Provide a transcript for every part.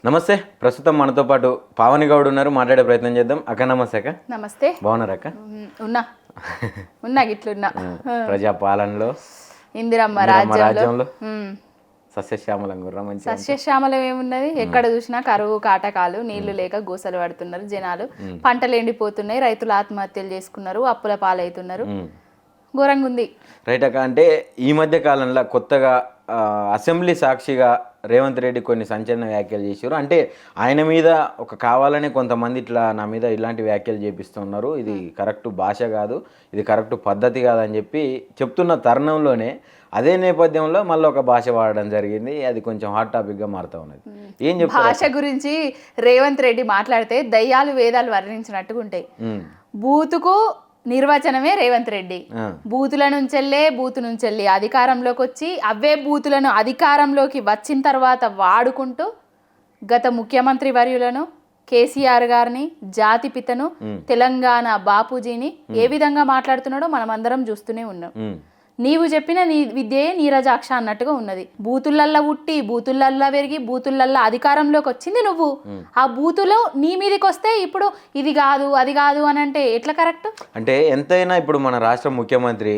నమస్తే. ప్రస్తుతం మనతో పాటు పావని గౌడ్ ఉన్నారు, మాట్లాడే ప్రయత్నం చేద్దాం. అక్క నమస్తే. అక్క నమస్తే. బాగున్నారు అక్క? ఉన్నా గిట్లున్నా. ప్రజా పాలనలో ఇందిరమ్మ రాజ్యంలో సస్యశ్యామలం గుర్ర మంచి సస్యశ్యామలం ఏమున్నది? ఎక్కడ చూసినా కరువు కాటకాలు, నీళ్లు లేక గోసలు పడుతున్నారు జనాలు, పంటలు ఎండిపోతున్నాయి, రైతులు ఆత్మహత్యలు చేసుకున్నారు, అప్పుల పాలవుతున్నారు, ఘోరంగా ఉంది. రైట్ అక్క. అంటే ఈ మధ్య కాలంలో కొత్తగా అసెంబ్లీ సాక్షిగా రేవంత్ రెడ్డి కొన్ని సంచలన వ్యాఖ్యలు చేశారు. అంటే ఆయన మీద ఒక కావాలని కొంతమంది ఇట్లా నా మీద ఇలాంటి వ్యాఖ్యలు చేపిస్తున్నారు, ఇది కరెక్ట్ భాష కాదు, ఇది కరెక్ట్ పద్ధతి కాదని చెప్పి చెప్తున్న తరుణంలోనే అదే నేపథ్యంలో మళ్ళీ ఒక భాష వాడడం జరిగింది. అది కొంచెం హాట్ టాపిక్గా మారుతూ ఉన్నది. ఏం చెప్తారు? భాష గురించి రేవంత్ రెడ్డి మాట్లాడితే దయ్యాలు వేదాలు వర్ణించినట్టుగా ఉంటాయి. బూతుకు నిర్వచనమే రేవంత్ రెడ్డి. బూతుల నుంచెల్లి అధికారంలోకి వచ్చి అవే బూతులను అధికారంలోకి వచ్చిన తర్వాత వాడుకుంటూ గత ముఖ్యమంత్రి వర్యులను, కేసీఆర్ గారిని, జాతిపితను, తెలంగాణ బాపూజీని ఏ విధంగా మాట్లాడుతున్నాడో మనం అందరం చూస్తూనే ఉన్నాం. నీవు చెప్పిన నీ విద్యే నీరజాక్ష అన్నట్టుగా ఉన్నది. బూతులల్లా ఉట్టి, బూతులల్లా పెరిగి, బూతులల్లా అధికారంలోకి వచ్చింది నువ్వు. ఆ బూతులో నీ మీదకి వస్తే ఇప్పుడు ఇది కాదు అది కాదు అని అంటే ఎట్లా కరెక్ట్? అంటే ఎంతైనా ఇప్పుడు మన రాష్ట్ర ముఖ్యమంత్రి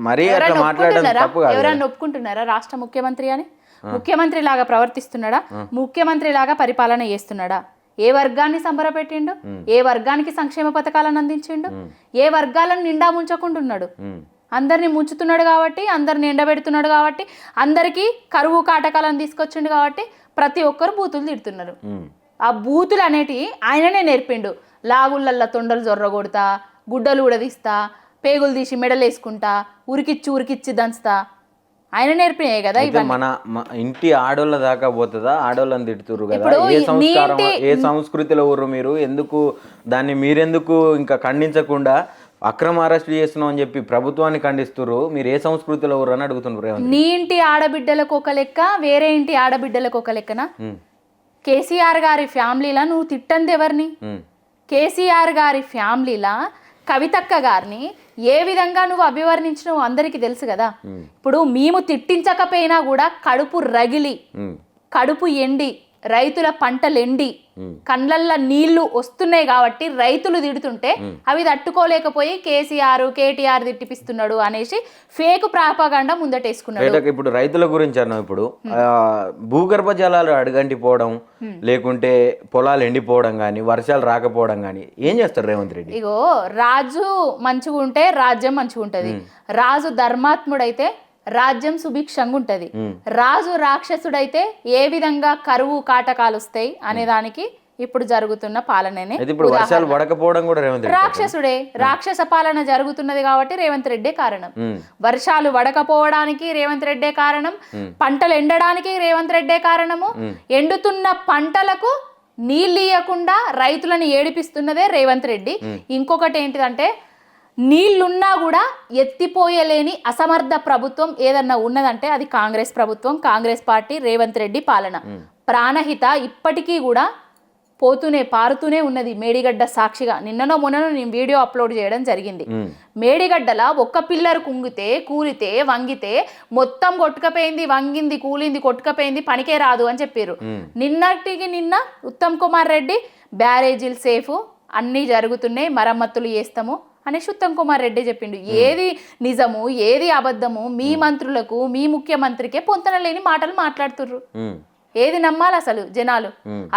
మరీ అట్లా మాట్లాడడం తప్పు కాదు. ఎవరన్నా ఒప్పుకుంటున్నారా రాష్ట్ర ముఖ్యమంత్రి అని? ముఖ్యమంత్రి లాగా ప్రవర్తిస్తున్నాడా? ముఖ్యమంత్రి లాగా పరిపాలన చేస్తున్నాడా? ఏ వర్గాన్ని సంబరపెట్టిండు? ఏ వర్గానికి సంక్షేమ పథకాలను అందించిండు? ఏ వర్గాలను నిండా ముంచకుంటున్నాడు? అందరినీ ముంచుతున్నాడు కాబట్టి, అందరిని ఎండబెడుతున్నాడు కాబట్టి, అందరికీ కరువు కాటకాలను తీసుకొచ్చిండు కాబట్టి ప్రతి ఒక్కరు బూతులు తిడుతున్నారు. ఆ బూతులు అనేటివి ఆయననే నేర్పిండు. లాగుళ్ళల్లో తొండలు జొర్రగొడతా, గుడ్డలు ఉడదీస్తా, పేగులు తీసి మెడలు వేసుకుంటా, ఉరికిచ్చి దంచుతా, ఆయన నేర్పినాయి కదా. మన ఇంటి ఆడోళ్ళ దాకా పోతుందా? ఆడోళ్ళని తిడుతురు కదా. ఏ సంస్కృతిలో ఊరు మీరు? ఎందుకు దాన్ని మీరెందుకు ఇంకా ఖండించకుండా అక్రమ అరెస్ట్ చేస్తున్నాం అని చెప్పి ప్రభుత్వాన్ని ఖండిస్తున్నారు? మీరు ఏ సంస్కృతిలో ఊరు అని అడుగుతున్నారు. నీ ఇంటి ఆడబిడ్డలకు ఒక లెక్క, వేరే ఇంటి ఆడబిడ్డలకు ఒక లెక్కనా? కేసీఆర్ గారి ఫ్యామిలీలా నువ్వు తిట్టంది ఎవరిని? కేసీఆర్ గారి ఫ్యామిలీలా కవితక్క గారిని ఏ విధంగా నువ్వు అభివర్ణించినావు అందరికీ తెలుసు కదా. ఇప్పుడు మేము తిట్టించకపోయినా కూడా కడుపు రగిలి, కడుపు ఎండి, రైతుల పంటలు ఎండి, కండ్లల్లో నీళ్లు వస్తున్నాయి కాబట్టి రైతులు తిడుతుంటే అవి తట్టుకోలేకపోయి కేటీఆర్ తిట్టిపిస్తున్నాడు అనేసి ఫేక్ ప్రాపగాండా ముందటేసుకున్నాడు. ఇప్పుడు రైతుల గురించి అన్నాం. ఇప్పుడు భూగర్భ జలాలు అడుగంటిపోవడం, లేకుంటే పొలాలు ఎండిపోవడం కానీ, వర్షాలు రాకపోవడం కానీ ఏం చేస్తారు రేవంత్ రెడ్డి? ఇగో రాజు మంచిగా ఉంటే రాజ్యం మంచిగా ఉంటది. రాజు ధర్మాత్ముడైతే రాజ్యం సుభిక్షంగా ఉంటది. రాజు రాక్షసుడైతే ఏ విధంగా కరువు కాటకాలు వస్తాయి అనే దానికి ఇప్పుడు జరుగుతున్న పాలననే రాక్షసుడే. రాక్షస పాలన జరుగుతున్నది కాబట్టి రేవంత్ రెడ్డే కారణం. వర్షాలు పడకపోవడానికి రేవంత్ రెడ్డే కారణం, పంటలు ఎండడానికి రేవంత్ రెడ్డే కారణము, ఎండుతున్న పంటలకు నీళ్ళు ఇయ్యకుండా రైతులను ఏడిపిస్తున్నదే రేవంత్ రెడ్డి. ఇంకొకటి ఏంటిదంటే నీళ్లున్నా కూడా ఎత్తిపోయలేని అసమర్థ ప్రభుత్వం ఏదన్నా ఉన్నదంటే అది కాంగ్రెస్ ప్రభుత్వం, కాంగ్రెస్ పార్టీ, రేవంత్ రెడ్డి పాలన. ప్రాణహిత ఇప్పటికీ కూడా పారుతూనే ఉన్నది. మేడిగడ్డ సాక్షిగా నిన్ననో మొన్ననో నేను వీడియో అప్లోడ్ చేయడం జరిగింది. మేడిగడ్డల ఒక్క పిల్లర్ కుంగితే, కూలితే, వంగితే మొత్తం కొట్టుకపోయింది, వంగింది, కూలింది, కొట్టుకపోయింది, పనికే రాదు అని చెప్పారు. నిన్నటికి నిన్న ఉత్తమ్ కుమార్ రెడ్డి బ్యారేజీలు సేఫ్, అన్నీ జరుగుతున్నాయి, మరమ్మతులు చేస్తాము అనేసి ఉత్తమ్ కుమార్ రెడ్డి చెప్పిండు. ఏది నిజము ఏది అబద్ధము మీ మంత్రులకు, మీ ముఖ్యమంత్రికే పొంతన లేని మాటలు మాట్లాడుతుర్రు. ఏది నమ్మాలి అసలు జనాలు?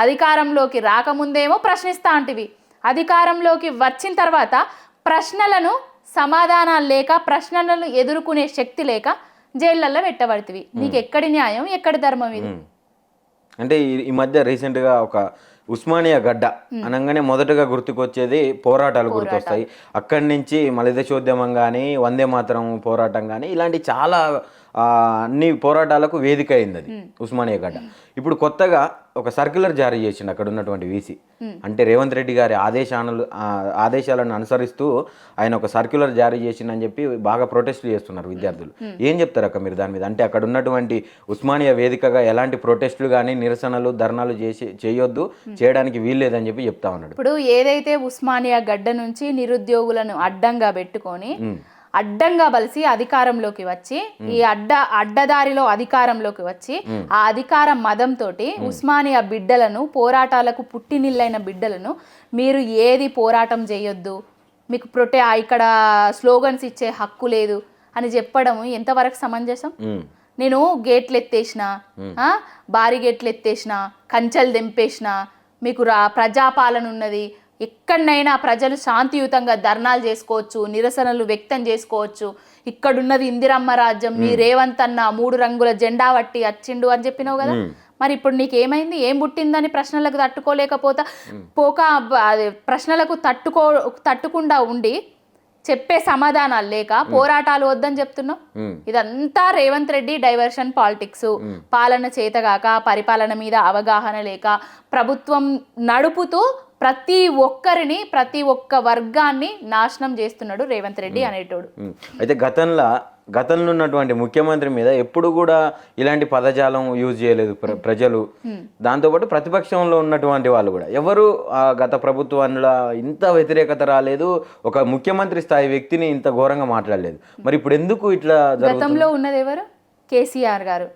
అధికారంలోకి రాకముందేమో ప్రశ్నిస్తా అంటివి, అధికారంలోకి వచ్చిన తర్వాత ప్రశ్నలను సమాధానాలు లేక, ప్రశ్నలను ఎదుర్కొనే శక్తి లేక జైళ్ళల్లో పెట్టబడుతుంది. నీకు ఎక్కడి న్యాయం, ఎక్కడి ధర్మం ఇది? అంటే ఈ మధ్య రీసెంట్గా ఒక ఉస్మానియా గడ్డ అనగానే మొదటగా గుర్తుకొచ్చేది పోరాటాలు గుర్తొస్తాయి. అక్కడి నుంచి మలిదశోద్యమం కానీ, వందే మాతరం పోరాటం కానీ, ఇలాంటి చాలా అన్ని పోరాటాలకు వేదిక అయింది అది ఉస్మానియా గడ్డ. ఇప్పుడు కొత్తగా ఒక సర్క్యులర్ జారీ చేసిండు అక్కడ ఉన్నటువంటి వీసీ. అంటే రేవంత్ రెడ్డి గారి ఆదేశాలను అనుసరిస్తూ ఆయన ఒక సర్క్యులర్ జారీ చేసిండని చెప్పి బాగా ప్రొటెస్ట్లు చేస్తున్నారు విద్యార్థులు. ఏం చెప్తారు అక్క మీరు దాని మీద? అంటే అక్కడ ఉన్నటువంటి ఉస్మానియా వేదికగా ఎలాంటి ప్రొటెస్టులు కానీ, నిరసనలు, ధర్నాలు చేయొద్దు, చేయడానికి వీల్లేదని చెప్పి చెప్తా ఉన్నాడు. ఇప్పుడు ఏదైతే ఉస్మానియా గడ్డ నుంచి నిరుద్యోగులను అడ్డంగా పెట్టుకొని అడ్డంగా బలిసి అధికారంలోకి వచ్చి ఈ అడ్డదారిలో అధికారంలోకి వచ్చి ఆ అధికార మదంతో ఉస్మానియా బిడ్డలను, పోరాటాలకు పుట్టినిల్లైన బిడ్డలను మీరు ఏది పోరాటం చేయొద్దు, మీకు ఇక్కడ స్లోగన్స్ ఇచ్చే హక్కు లేదు అని చెప్పడం ఎంతవరకు సమంజసం? నేను గేట్లు ఎత్తేసిన, భారీ గేట్లు ఎత్తేసిన, కంచెలు తెంపేసిన, మీకు ప్రజాపాలన ఉన్నది, ఎక్కడనైనా ప్రజలు శాంతియుతంగా ధర్నాలు చేసుకోవచ్చు, నిరసనలు వ్యక్తం చేసుకోవచ్చు, ఇక్కడున్నది ఇందిరమ్మ రాజ్యం, మీ రేవంత్ అన్న 3 రంగుల జెండా పట్టి వచ్చిండు అని చెప్పినావు కదా. మరి ఇప్పుడు నీకేమైంది? ఏం పుట్టిందని ప్రశ్నలకు తట్టుకోలేకపోతా ప్రశ్నలకు తట్టుకుండా ఉండి చెప్పే సమాధానాలు లేక పోరాటాలు వద్దని చెప్తున్నావు. ఇదంతా రేవంత్ రెడ్డి డైవర్షన్ పాలిటిక్స్. పాలన చేతగాక, పరిపాలన మీద అవగాహన లేక ప్రభుత్వం నడుపుతూ ప్రతి ఒక్కరిని, ప్రతి ఒక్క వర్గాన్ని నాశనం చేస్తున్నాడు రేవంత్ రెడ్డి అనేటోడు. అయితే గతంలో ఉన్నటువంటి ముఖ్యమంత్రి మీద ఎప్పుడు కూడా ఇలాంటి పదజాలం యూజ్ చేయలేదు ప్రజలు. దాంతోపాటు ప్రతిపక్షంలో ఉన్నటువంటి వాళ్ళు కూడా ఎవరు గత ప్రభుత్వంలో ఇంత వ్యతిరేకత రాలేదు, ఒక ముఖ్యమంత్రి స్థాయి వ్యక్తిని ఇంత ఘోరంగా మాట్లాడలేదు. మరి ఇప్పుడు ఎందుకు ఇట్లా గతంలో ఉన్నది ఎవరు? కేసీఆర్ గారు.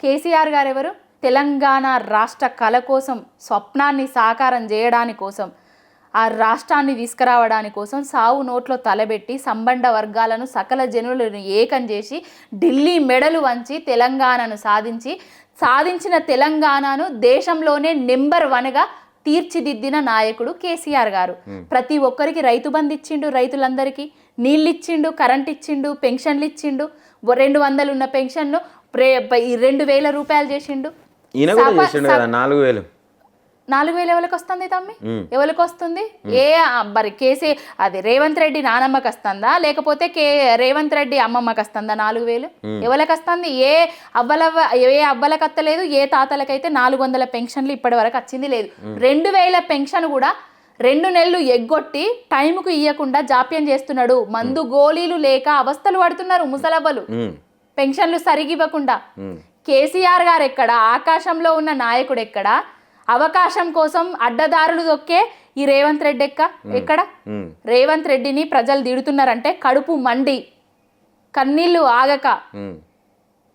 కేసీఆర్ గారు ఎవరు? తెలంగాణ రాష్ట్ర కళ కోసం, స్వప్నాన్ని సాకారం చేయడానికి కోసం, ఆ రాష్ట్రాన్ని తీసుకురావడానికి కోసం సావు నోట్లో తలబెట్టి సంబంధ వర్గాలను, సకల జనులను ఏకం చేసి ఢిల్లీ మెడలు వంచి తెలంగాణను సాధించిన తెలంగాణను దేశంలోనే నెంబర్ 1గా తీర్చిదిద్దిన నాయకుడు కేసీఆర్ గారు. ప్రతి ఒక్కరికి రైతు బంధు ఇచ్చిండు, రైతులందరికీ నీళ్ళు ఇచ్చిండు, కరెంట్ ఇచ్చిండు, పెన్షన్లు ఇచ్చిండు, 200 ఉన్న పెన్షన్ను 2000 రూపాయలు చేసిండు. 4,000 ఎవరికి వస్తుంది తమ్మి? ఎవరికి వస్తుంది? మరి అది రేవంత్ రెడ్డి నానమ్మకి వస్తుందా, లేకపోతే రేవంత్ రెడ్డి అమ్మమ్మకి వస్తుందా 4,000? ఎవరికి వస్తుంది? ఏ అవ్వలకు వస్తలేదు, ఏ తాతలకైతే 400 పెన్షన్లు ఇప్పటి వరకు వచ్చింది లేదు. 2,000 పెన్షన్ కూడా 2 నెలలు ఎగ్గొట్టి టైంకు ఇయ్యకుండా జాప్యం చేస్తున్నాడు. మందు గోళీలు లేక అవస్థలు పడుతున్నారు ముసలవ్వలు, పెన్షన్లు సరిగివ్వకుండా. కేసీఆర్ గారు ఎక్కడ? ఆకాశంలో ఉన్న నాయకుడు ఎక్కడ? అవకాశం కోసం అడ్డదారులు దొక్కే ఈ రేవంత్ రెడ్డి ఎక్కడ? రేవంత్ రెడ్డిని ప్రజలు తిడుతున్నారంటే కడుపు మండి, కన్నీళ్లు ఆగక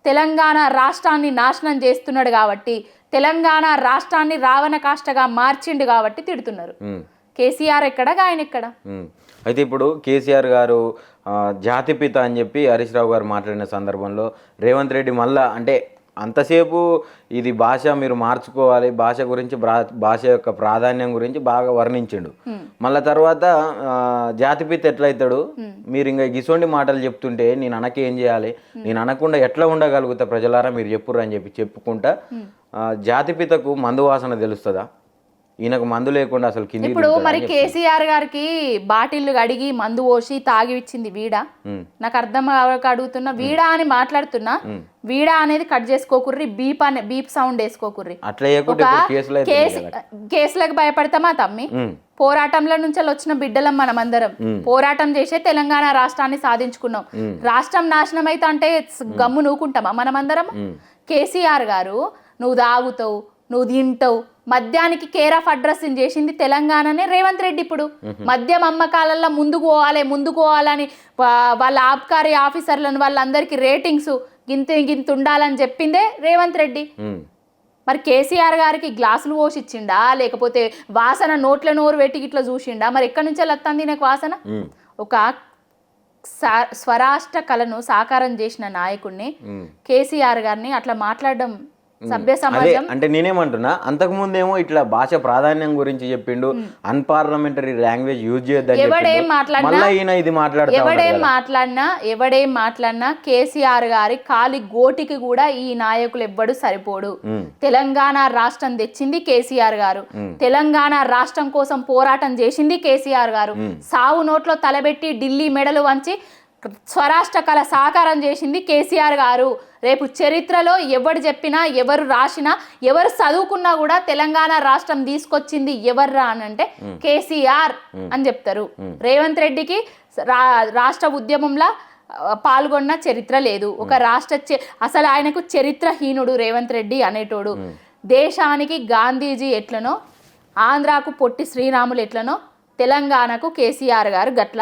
తెలంగాణ రాష్ట్రాన్ని నాశనం చేస్తున్నాడు కాబట్టి, తెలంగాణ రాష్ట్రాన్ని రావణ కాష్టగా మార్చిండు కాబట్టి తిడుతున్నారు. కేసీఆర్ ఎక్కడ? ఆయన ఎక్కడ? అయితే ఇప్పుడు కేసీఆర్ గారు జాతిపిత అని చెప్పి హరీష్ రావు గారు మాట్లాడిన సందర్భంలో రేవంత్ రెడ్డి మళ్ళా అంటే అంతసేపు ఇది భాష మీరు మార్చుకోవాలి, భాష గురించి, భాష యొక్క ప్రాధాన్యం గురించి బాగా వర్ణించిండు. మళ్ళీ తర్వాత జాతిపిత ఎట్లయితాడు, మీరు ఇంకా గిసోండి మాటలు చెప్తుంటే నేను అనకేం చేయాలి, నేను అనకుండా ఎట్లా ఉండగలుగుతా ప్రజలారా మీరు చెప్పుర్రు అని చెప్పుకుంటా జాతిపితకు మందు వాసన తెలుస్తుందా? ఈయనకు మందు లేకుండా అసలు కింద. ఇప్పుడు మరి కేసీఆర్ గారికి బాటిల్లు కడిగి మందు పోసి తాగి ఇచ్చింది వీడా? నాకు అర్థం అడుగుతున్నా. వీడా అని మాట్లాడుతున్నా. వీడా అనేది కట్ చేసుకోకుర్రి, బీప్ సౌండ్ వేసుకోకుర్రి. కేసులకు భయపడతామా తమ్మి? పోరాటంలో నుంచి వచ్చిన బిడ్డలం మనమందరం. పోరాటం చేసే తెలంగాణ రాష్ట్రాన్ని సాధించుకున్నాం. రాష్ట్రం నాశనం అయితే అంటే గమ్ము నూకుంటామా మనమందరం? కేసీఆర్ గారు నువ్వు తాగుతావు, నువ్వు తింటావు, మద్యానికి కేర్ ఆఫ్ అడ్రస్ చేసింది తెలంగాణనే రేవంత్ రెడ్డి. ఇప్పుడు మద్యం అమ్మకాలలో ముందుకు పోవాలని వాళ్ళ ఆబ్కారీ ఆఫీసర్లను వాళ్ళందరికీ రేటింగ్స్ గింత ఉండాలని చెప్పిందే రేవంత్ రెడ్డి. మరి కేసీఆర్ గారికి గ్లాసులు పోసిచ్చిండా, లేకపోతే వాసన నోట్ల నోరు పెట్టి ఇట్లా చూసిండా? మరి ఎక్కడి నుంచి వస్తుంది నాకు వాసన? ఒక స్వరాష్ట్ర కళను సాకారం చేసిన నాయకుడిని కేసీఆర్ గారిని అట్లా మాట్లాడడం సభ్య సమాజం. అంటే నేనేమంటున్నా, అంతకు ముందేమో ఇట్లా భాష ప్రాధాన్యం గురించి చెప్పిండు, అన్పార్లమెంటరీ లాంగ్వేజ్ యూజ్ చేయొద్దని ఎవడేం మాట్లాడినా కేసీఆర్ గారి కాలి గోటికి కూడా ఈ నాయకులు ఎవ్వడు సరిపోడు. తెలంగాణ రాష్ట్రం తెచ్చింది కేసీఆర్ గారు, తెలంగాణ రాష్ట్రం కోసం పోరాటం చేసింది కేసీఆర్ గారు, సావు నోట్లో తలబెట్టి ఢిల్లీ మెడలు వంచి స్వరాష్ట్ర కళ సాకారం చేసింది కేసీఆర్ గారు. రేపు చరిత్రలో ఎవరు చెప్పినా, ఎవరు రాసినా, ఎవరు చదువుకున్నా కూడా తెలంగాణ రాష్ట్రం తీసుకొచ్చింది ఎవర్రా అని అంటే కేసీఆర్ అని చెప్తారు. రేవంత్ రెడ్డికి రాష్ట్ర ఉద్యమంలో పాల్గొన్న చరిత్ర లేదు. ఒక అసలు ఆయనకు చరిత్రహీనుడు రేవంత్ రెడ్డి అనేటోడు. దేశానికి గాంధీజీ ఎట్లనో, ఆంధ్రాకు పొట్టి శ్రీరాములు ఎట్లనో, తెలంగాణకు కేసీఆర్ గారు గట్ల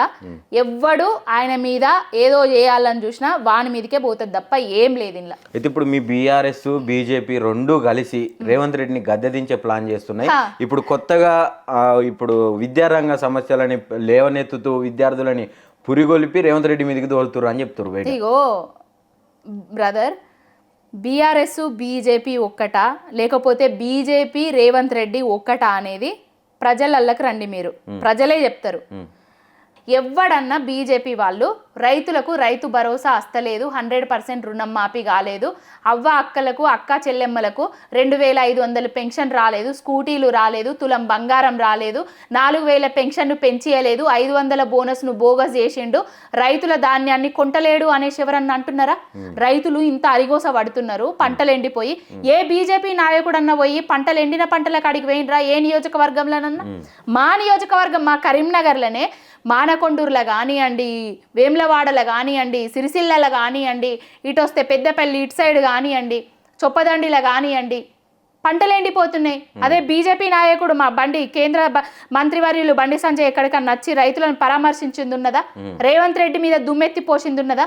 ఎవ్వడు ఆయన మీద ఏదో చేయాలని చూసినా వాని మీదకే పోతుంది తప్ప ఏం లేదు ఇలా. అయితే ఇప్పుడు మీ బీఆర్ఎస్ బీజేపీ రెండు కలిసి రేవంత్ రెడ్డిని గద్దె దించే ప్లాన్ చేస్తున్నాయి. ఇప్పుడు కొత్తగా ఇప్పుడు విద్యారంగ సమస్యలని లేవనెత్తుతూ విద్యార్థులని పురిగొలిపి రేవంత్ రెడ్డి మీదకి తోలుతురు అని చెప్తారు. ఇగో బ్రదర్, బీఆర్ఎస్ బీజేపీ ఒక్కటా లేకపోతే బీజేపీ రేవంత్ రెడ్డి ఒక్కటా అనేది ప్రజలకి రండి, మీరు ప్రజలే చెప్తారు. ఎవ్వడన్నా బీజేపీ వాళ్ళు రైతులకు రైతు భరోసా వస్తలేదు, 100% రుణం మాఫీ కాలేదు, అవ్వ అక్కలకు అక్క చెల్లెమ్మలకు 2500 పెన్షన్ రాలేదు, స్కూటీలు రాలేదు, తులం బంగారం రాలేదు, 4000 పెన్షన్ను పెంచియలేదు, 500 బోనస్ను బోగస్ చేసిండు, రైతుల ధాన్యాన్ని కొంటలేడు అనేసి ఎవరన్నా అంటున్నారా? రైతులు ఇంత అరిగోస పడుతున్నారు, పంటలు ఎండిపోయి. ఏ బీజేపీ నాయకుడన్నా పోయి పంటలు ఎండిన పంటలకు అడిగి పోయినరా? ఏ నియోజకవర్గంలోనన్నా? మా నియోజకవర్గం మా కరీంనగర్లోనే మానకొండూరులో కానివ్వండి, వేములవాడలో కానివ్వండి, సిరిసిల్లలో కానివ్వండి, ఇటు వస్తే పెద్దపల్లి ఇటు సైడ్ కానివ్వండి, చొప్పదండిలో కానివ్వండి, పంటలు ఎండిపోతున్నాయి. అదే బీజేపీ నాయకుడు మా కేంద్ర మంత్రివర్యులు బండి సంజయ్ ఎక్కడికన్నా వచ్చి రైతులను పరామర్శించింది ఉన్నదా? రేవంత్ రెడ్డి మీద దుమ్మెత్తి పోసింది ఉన్నదా?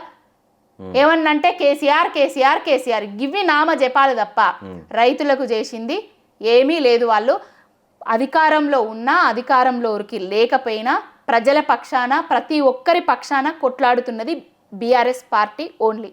ఏమన్నంటే కేసీఆర్ కేసీఆర్ కేసీఆర్ గివి నామ జపాలు తప్ప రైతులకు చేసింది ఏమీ లేదు. వాళ్ళు అధికారంలో ఉన్నా అధికారంలోకి లేకపోయినా ప్రజల పక్షాన ప్రతి ఒక్కరి పక్షాన కొట్లాడుతున్నది బీఆర్ఎస్ పార్టీ ఓన్లీ.